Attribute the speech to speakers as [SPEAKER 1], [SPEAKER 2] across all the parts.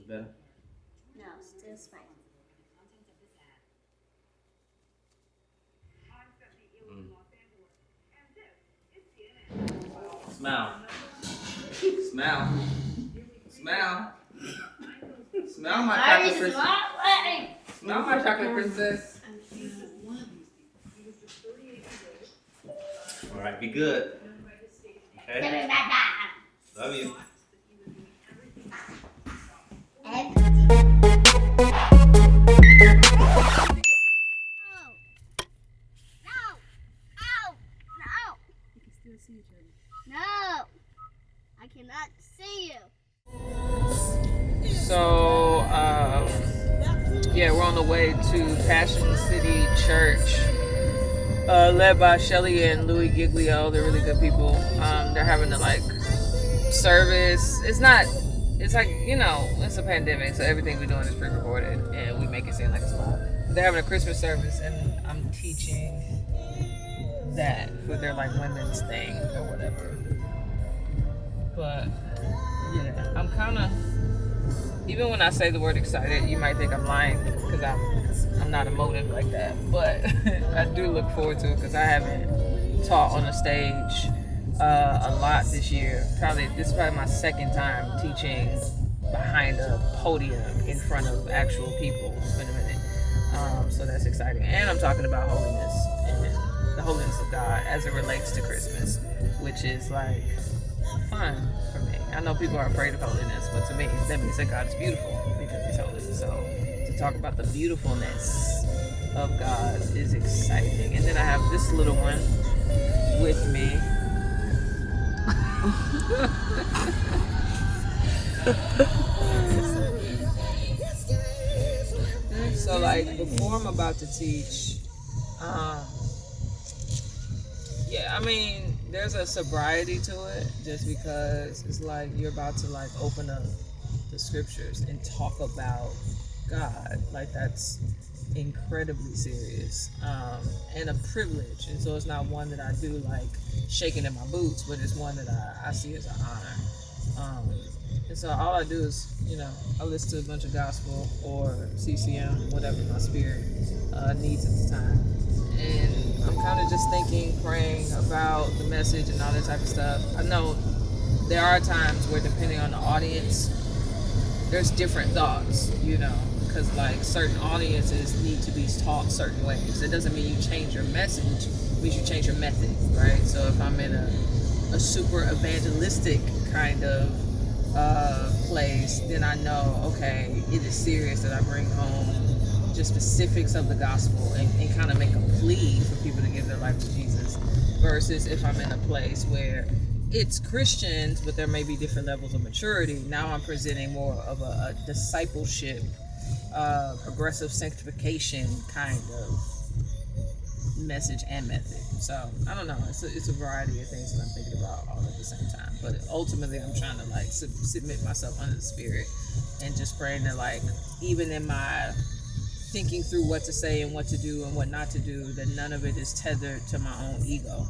[SPEAKER 1] better?
[SPEAKER 2] No, still spicy.
[SPEAKER 1] Smile. Smile. Smile. Smile my chocolate princess. Smile my chocolate princess. Alright, be good. Okay? Love you.
[SPEAKER 2] No, I cannot see you.
[SPEAKER 3] So, yeah, we're on the way to Passion City Church, led by Shelly and Louis Giglio. They're really good people. They're having a service. It's like, it's a pandemic, so everything we're doing is pre-recorded, and we make it seem like it's live. They're having a Christmas service, and I'm teaching that for their women's thing or whatever. But yeah, I'm kind of, even when I say the word excited, you might think I'm lying because I'm not emotive like that. But I do look forward to it because I haven't taught on the stage a lot this year. This is probably my second time teaching behind a podium in front of actual people. It's been a minute. So that's exciting. And I'm talking about holiness and the holiness of God as it relates to Christmas, which is fun for me. I know people are afraid of holiness, but to me, that means that God is beautiful because He's holy. So to talk about the beautifulness of God is exciting. And then I have this little one with me. So before I'm about to teach, there's a sobriety to it just because it's you're about to open up the scriptures and talk about God. That's incredibly serious and a privilege. And so it's not one that I do shaking in my boots, but it's one that I see as an honor. And so all I do is, I listen to a bunch of gospel or CCM, whatever my spirit needs at the time. And I'm kind of just thinking, praying about the message and all that type of stuff. I know there are times where, depending on the audience, there's different thoughts, because certain audiences need to be taught certain ways. It doesn't mean you change your message, it means you change your method, right? So if I'm in a super evangelistic kind of place, then I know, okay, it is serious that I bring home just specifics of the gospel and kind of make a plea for people to give their life to Jesus, versus if I'm in a place where it's Christians, but there may be different levels of maturity. Now I'm presenting more of a discipleship, progressive sanctification kind of message and method. So I don't know. It's a variety of things that I'm thinking about all at the same time. But ultimately, I'm trying to submit myself under the Spirit and just praying that even in my thinking through what to say and what to do and what not to do, that none of it is tethered to my own ego.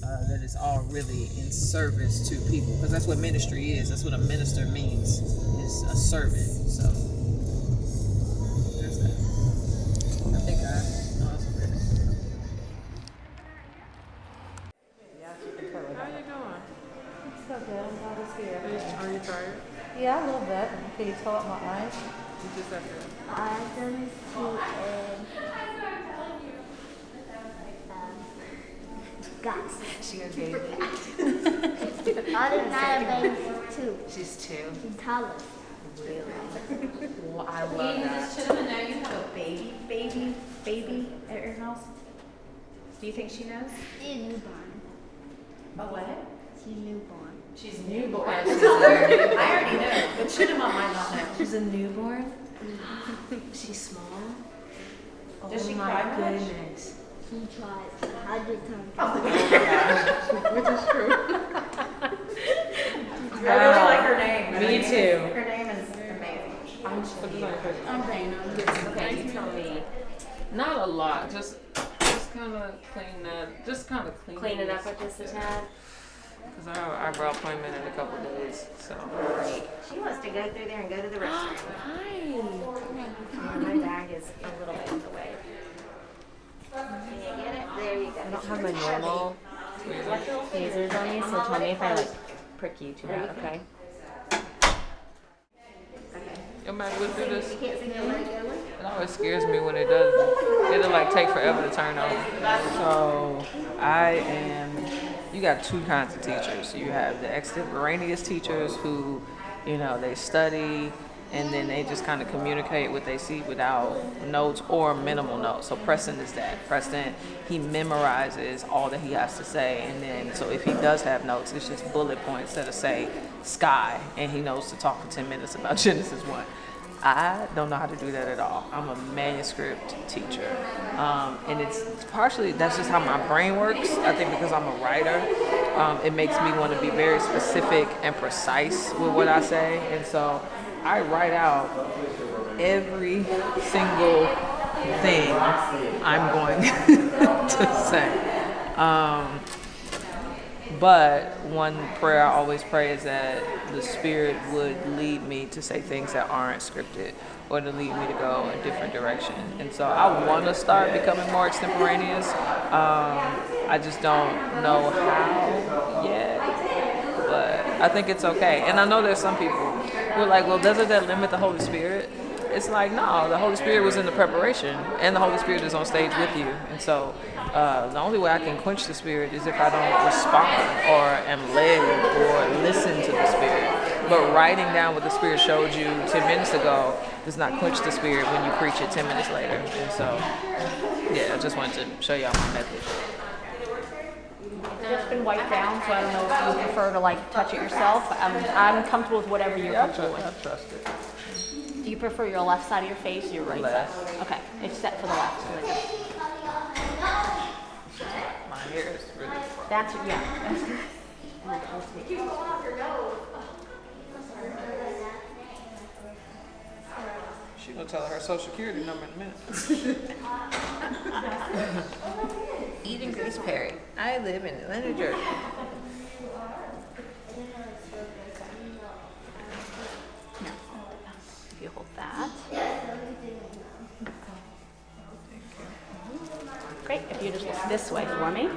[SPEAKER 3] That it's all really in service to people, because that's what ministry is. That's what a minister means, is a servant. So there's that. I think I answered it.
[SPEAKER 4] How you doing?
[SPEAKER 5] It's so good. I'm glad it's here.
[SPEAKER 4] Are you tired?
[SPEAKER 5] Yeah, a little bit. Can you tell up my eyes?
[SPEAKER 4] You just have to.
[SPEAKER 2] I've done to guys.
[SPEAKER 5] She a baby.
[SPEAKER 2] Other not a baby, she's 2.
[SPEAKER 5] She's 2.
[SPEAKER 2] She's taller.
[SPEAKER 5] Really? Well, I love that. Does Chidema know you have a baby at your house? Do you think she knows?
[SPEAKER 2] She's newborn.
[SPEAKER 5] A what?
[SPEAKER 2] She's newborn.
[SPEAKER 5] She's newborn. I already know, but Chidema might not know. She's a newborn? She's small? Does she cry much? Goodness.
[SPEAKER 2] She tries 100 times.
[SPEAKER 5] Oh my gosh. Which is true. I really like her name. Me too. Her name is amazing.
[SPEAKER 2] I'm Dana.
[SPEAKER 5] Okay, you tell me.
[SPEAKER 3] Not a lot, just kind of clean
[SPEAKER 5] it up just a tad.
[SPEAKER 3] Because I have an eyebrow appointment in a couple days, so.
[SPEAKER 5] Great. She wants to go through there and go to the restroom.
[SPEAKER 2] Hi.
[SPEAKER 5] My bag is a little bit in the way. Can you get it? There you go.
[SPEAKER 6] I don't have my normal tweezers on me, so tell me if I like prick you too bad, okay?
[SPEAKER 3] Your Mac would do this.
[SPEAKER 5] You can't see nobody going?
[SPEAKER 3] It always scares me when it doesn't. It'll like take forever to turn on. So you got two kinds of teachers. You have the extemporaneous teachers who, they study and then they just kind of communicate what they see without notes or minimal notes. So Preston is that. Preston, he memorizes all that he has to say, and then so if he does have notes, it's just bullet points that'll say sky, and he knows to talk for 10 minutes about Genesis 1. I don't know how to do that at all. I'm a manuscript teacher. And it's partially, that's just how my brain works. I think because I'm a writer, it makes me want to be very specific and precise with what I say. And so I write out every single thing I'm going to say. But one prayer I always pray is that the Spirit would lead me to say things that aren't scripted or to lead me to go a different direction. And so I want to start becoming more extemporaneous. I just don't know how yet, but I think it's okay. And I know there's some people who are like, well, doesn't that limit the Holy Spirit? It's like, no, the Holy Spirit was in the preparation, and the Holy Spirit is on stage with you. And so the only way I can quench the Spirit is if I don't respond or am led or listen to the Spirit. But writing down what the Spirit showed you 10 minutes ago does not quench the Spirit when you preach it 10 minutes later. And so, yeah, I just wanted to show y'all my method.
[SPEAKER 6] It's just been wiped down, so I don't know if you prefer to like touch it yourself. I'm comfortable with whatever you're comfortable with.
[SPEAKER 3] I trust it.
[SPEAKER 6] Do you prefer your left side of your face or your right
[SPEAKER 3] Left.
[SPEAKER 6] side? Okay, it's set for the left. So
[SPEAKER 3] My hair is really
[SPEAKER 6] that's yeah. That's good.
[SPEAKER 3] She's gonna tell her social security number in a minute.
[SPEAKER 6] Eden Grace Perry. I live in Atlanta, Georgia. If you hold that. Great. If you just look this way for me.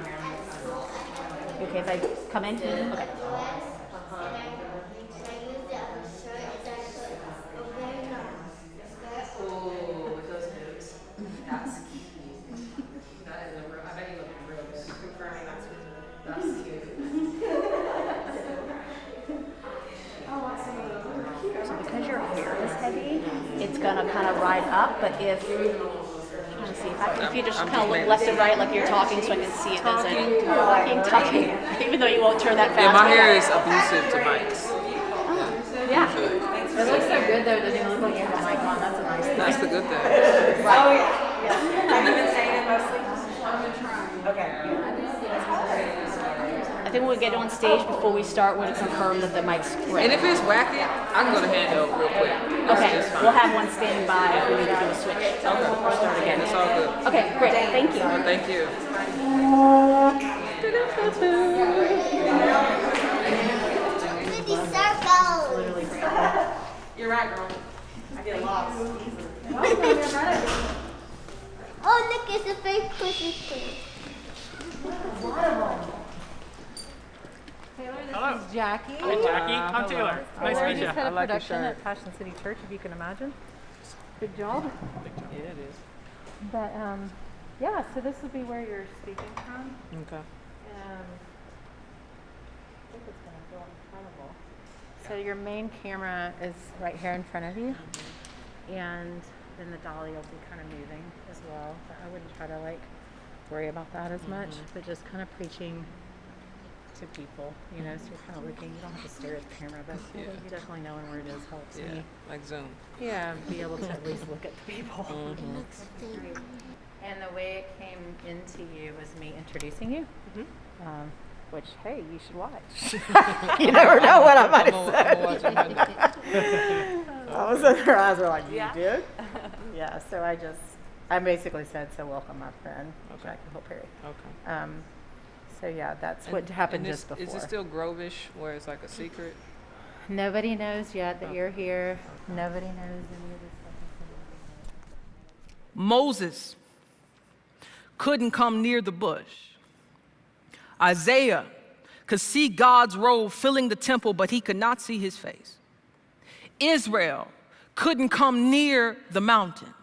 [SPEAKER 6] Okay, if I come in? Okay. So because your hair is heavy, it's gonna kind of ride up, but if you just kind of look left and right like you're talking so I can see it doesn't talking, even though you won't turn that fast.
[SPEAKER 3] Yeah, my hair is abusive to mics.
[SPEAKER 6] Yeah.
[SPEAKER 5] It looks so good though, it doesn't even look like you have the mic on. That's a nice thing.
[SPEAKER 3] That's the good thing.
[SPEAKER 5] Oh yeah. Have you been saying it mostly? Okay.
[SPEAKER 6] I think when we get on stage before we start, we'll confirm that the mic's ready.
[SPEAKER 3] And if it's wacky, I can go to handheld real quick.
[SPEAKER 6] Okay,
[SPEAKER 3] That's fine.
[SPEAKER 6] we'll have one standing by if we need to do a switch. Okay, we'll start again.
[SPEAKER 3] It's all good.
[SPEAKER 6] Okay, great. Thank you.
[SPEAKER 3] Thank you.
[SPEAKER 5] You're right, girl. I get lost.
[SPEAKER 2] Oh, look, it's a fake Christmas tree.
[SPEAKER 7] Taylor, this
[SPEAKER 8] Hello.
[SPEAKER 7] is Jackie.
[SPEAKER 8] Hi, Jackie. I'm Taylor. Nice to
[SPEAKER 7] We're
[SPEAKER 8] meet you.
[SPEAKER 7] just had a
[SPEAKER 3] I like your
[SPEAKER 7] production
[SPEAKER 3] shirt.
[SPEAKER 7] at Passion City Church, if you can imagine. Good job.
[SPEAKER 3] Yeah, it is.
[SPEAKER 7] But yeah, so this will be where you're speaking from.
[SPEAKER 3] Okay.
[SPEAKER 7] I think it's going to feel incredible. So your main camera is right here in front of you, and then the dolly will be kind of moving as well. But I wouldn't try to like worry about that as much, but just kind of preaching to people, you know, so you're kind of looking, you don't have to stare at the camera, but
[SPEAKER 3] Yeah.
[SPEAKER 7] you definitely knowing where it is helps
[SPEAKER 3] Yeah,
[SPEAKER 7] me.
[SPEAKER 3] like Zoom.
[SPEAKER 7] Yeah, be able to at least look at the people.
[SPEAKER 3] Mm-hmm.
[SPEAKER 7] And the way it came into you was me introducing you, which, hey, you should watch. You never know what I might have said. All of a sudden her eyes were like, you did? Yeah, so I basically said, so welcome my friend, Jackie Hill Perry.
[SPEAKER 3] Okay.
[SPEAKER 7] So yeah, that's what happened
[SPEAKER 3] And
[SPEAKER 7] just before.
[SPEAKER 3] Is it still Grovish, where it's like a secret?
[SPEAKER 7] Nobody knows yet that you're here. Nobody knows any of this stuff.
[SPEAKER 9] Moses couldn't come near the bush. Isaiah could see God's robe filling the temple, but he could not see his face. Israel couldn't come near the mountain.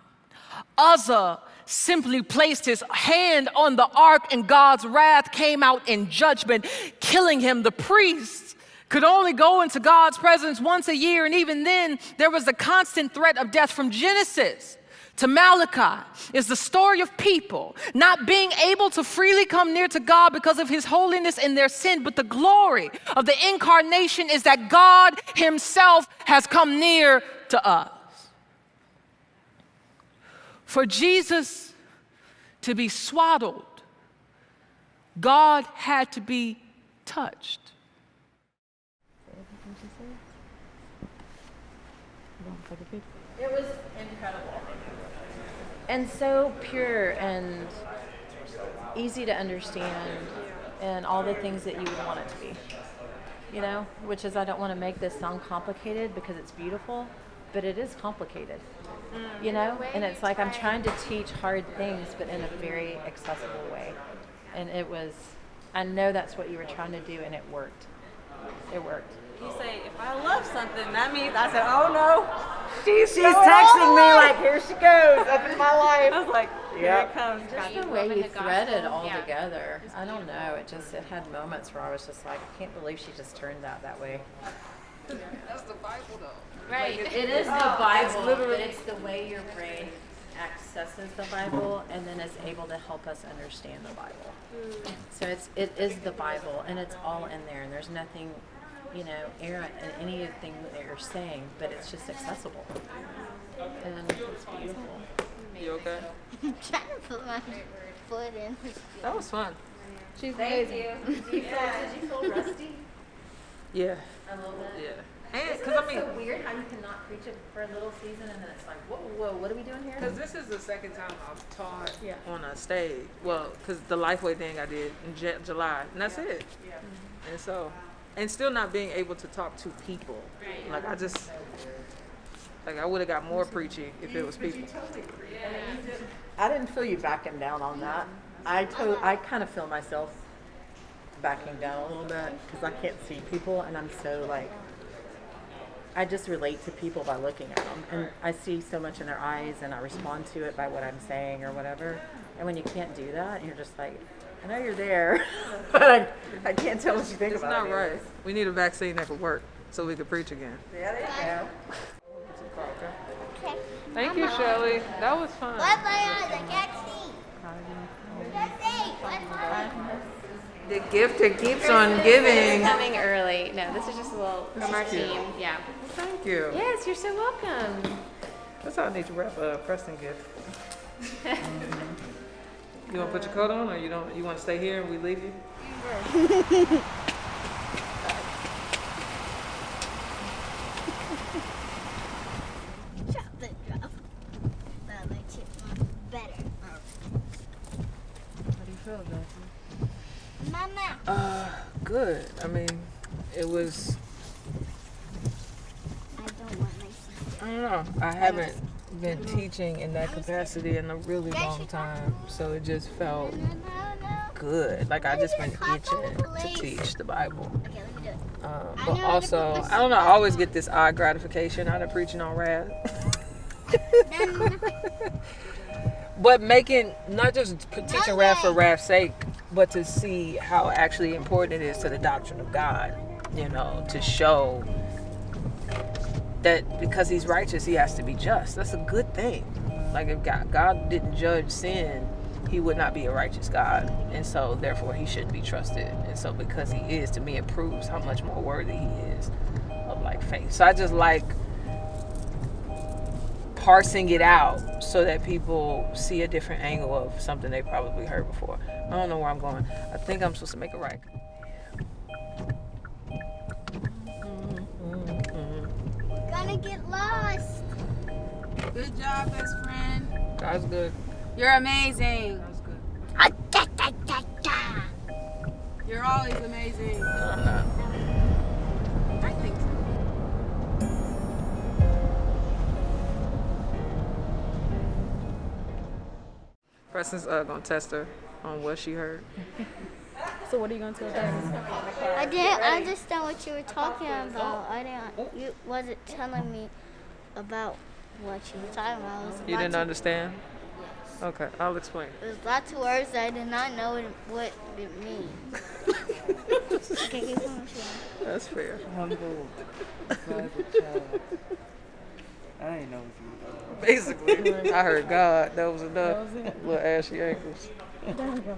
[SPEAKER 9] Uzzah simply placed his hand on the ark and God's wrath came out in judgment, killing him. The priests could only go into God's presence once a year, and even then, there was a constant threat of death. From Genesis to Malachi is the story of people not being able to freely come near to God because of his holiness and their sin. But the glory of the incarnation is that God himself has come near to us. For Jesus to be swaddled, God had to be touched.
[SPEAKER 7] It was incredible. And so pure and easy to understand, and all the things that you would want it to be. You know, which is, I don't want to make this sound complicated because it's beautiful, but it is complicated. You know, and it's like I'm trying to teach hard things, but in a very accessible way. And it was, I know that's what you were trying to do, and it worked. It worked.
[SPEAKER 4] You say, if I love something, that means, I said, oh no. She's texting me like, here she goes, up in my life. I was like, here it comes.
[SPEAKER 7] Just the way you thread it all together. I don't know. It had moments where I was just like, I can't believe she just turned out that way.
[SPEAKER 3] That's the Bible, though.
[SPEAKER 7] Right. It is the Bible, but it's the way your brain accesses the Bible and then is able to help us understand the Bible. So it is the Bible, and it's all in there, and there's nothing, you know, errant in anything that you're saying, but it's just accessible. And it's beautiful.
[SPEAKER 3] You okay?
[SPEAKER 2] I'm trying to put my foot in.
[SPEAKER 3] That was fun.
[SPEAKER 7] She's amazing. Did you feel rusty?
[SPEAKER 3] Yeah.
[SPEAKER 7] I love that.
[SPEAKER 3] Yeah.
[SPEAKER 7] Isn't
[SPEAKER 3] Because
[SPEAKER 7] that so weird how you cannot preach it for a little season and then it's like, whoa, what are we doing here?
[SPEAKER 3] Because this is the second time I've taught
[SPEAKER 7] Yeah.
[SPEAKER 3] on a stage. Well, because the Lifeway thing I did in July, and that's it.
[SPEAKER 7] Yeah.
[SPEAKER 3] And so, and still not being able to talk to people. Like I would have got more preachy if it was people.
[SPEAKER 7] I didn't feel you backing down on that. I kind of feel myself backing down a little bit because I can't see people, and I'm so like, I just relate to people by looking at them, and I see so much in their eyes, and I respond to it by what I'm saying or whatever. And when you can't do that, you're just like, I know you're there, but I can't tell what you think about it.
[SPEAKER 3] It's not right. We need a vaccine that could work so we could preach again.
[SPEAKER 7] Yeah, there you go.
[SPEAKER 2] Okay.
[SPEAKER 3] Thank you, Shelley. That was fun.
[SPEAKER 2] What about the vaccine? What's
[SPEAKER 3] The gift that keeps on giving.
[SPEAKER 6] Coming early. No, this is just a little from our team. Yeah.
[SPEAKER 3] Thank you.
[SPEAKER 6] Yes, you're so welcome.
[SPEAKER 3] That's how I need to wrap a Preston gift. You want to put your coat on, or you don't? You want to stay here and we leave you?
[SPEAKER 2] Chocolate drop. But my chipmunk better.
[SPEAKER 3] How do you feel about it?
[SPEAKER 2] Mama.
[SPEAKER 3] Good. I mean, it was.
[SPEAKER 2] I don't want my sister.
[SPEAKER 3] I don't know. I haven't been teaching in that capacity in a really long time, so it just felt good. Like I just been itching to teach the Bible.
[SPEAKER 2] Okay, let me do it.
[SPEAKER 3] But also, I don't know. I always get this odd gratification out of preaching on wrath. But making not just teaching wrath for wrath's sake, but to see how actually important it is to the doctrine of God. You know, to show that because he's righteous, he has to be just. That's a good thing. Like if God didn't judge sin, he would not be a righteous God. And so therefore he shouldn't be trusted. And so because he is, to me, it proves how much more worthy he is of like faith. So I just like parsing it out so that people see a different angle of something they probably heard before. I don't know where I'm going. I think I'm supposed to make a right.
[SPEAKER 2] Gonna get lost.
[SPEAKER 4] Good job, best friend.
[SPEAKER 3] God's good.
[SPEAKER 4] You're amazing.
[SPEAKER 3] God's good.
[SPEAKER 4] You're always amazing.
[SPEAKER 3] No, I'm not.
[SPEAKER 4] I think so.
[SPEAKER 3] Preston's gonna test her on what she heard.
[SPEAKER 7] So what are you gonna tell them?
[SPEAKER 2] I didn't understand what you were talking about. You wasn't telling me about what you were talking about.
[SPEAKER 3] You didn't understand? Okay, I'll explain.
[SPEAKER 2] There's lots of words that I did not know what it means. Okay, keep going.
[SPEAKER 3] That's fair.
[SPEAKER 10] Humble, private child. I didn't know what you were talking about.
[SPEAKER 3] Basically, I heard God. That was enough. Little ashy ankles.
[SPEAKER 7] There we go.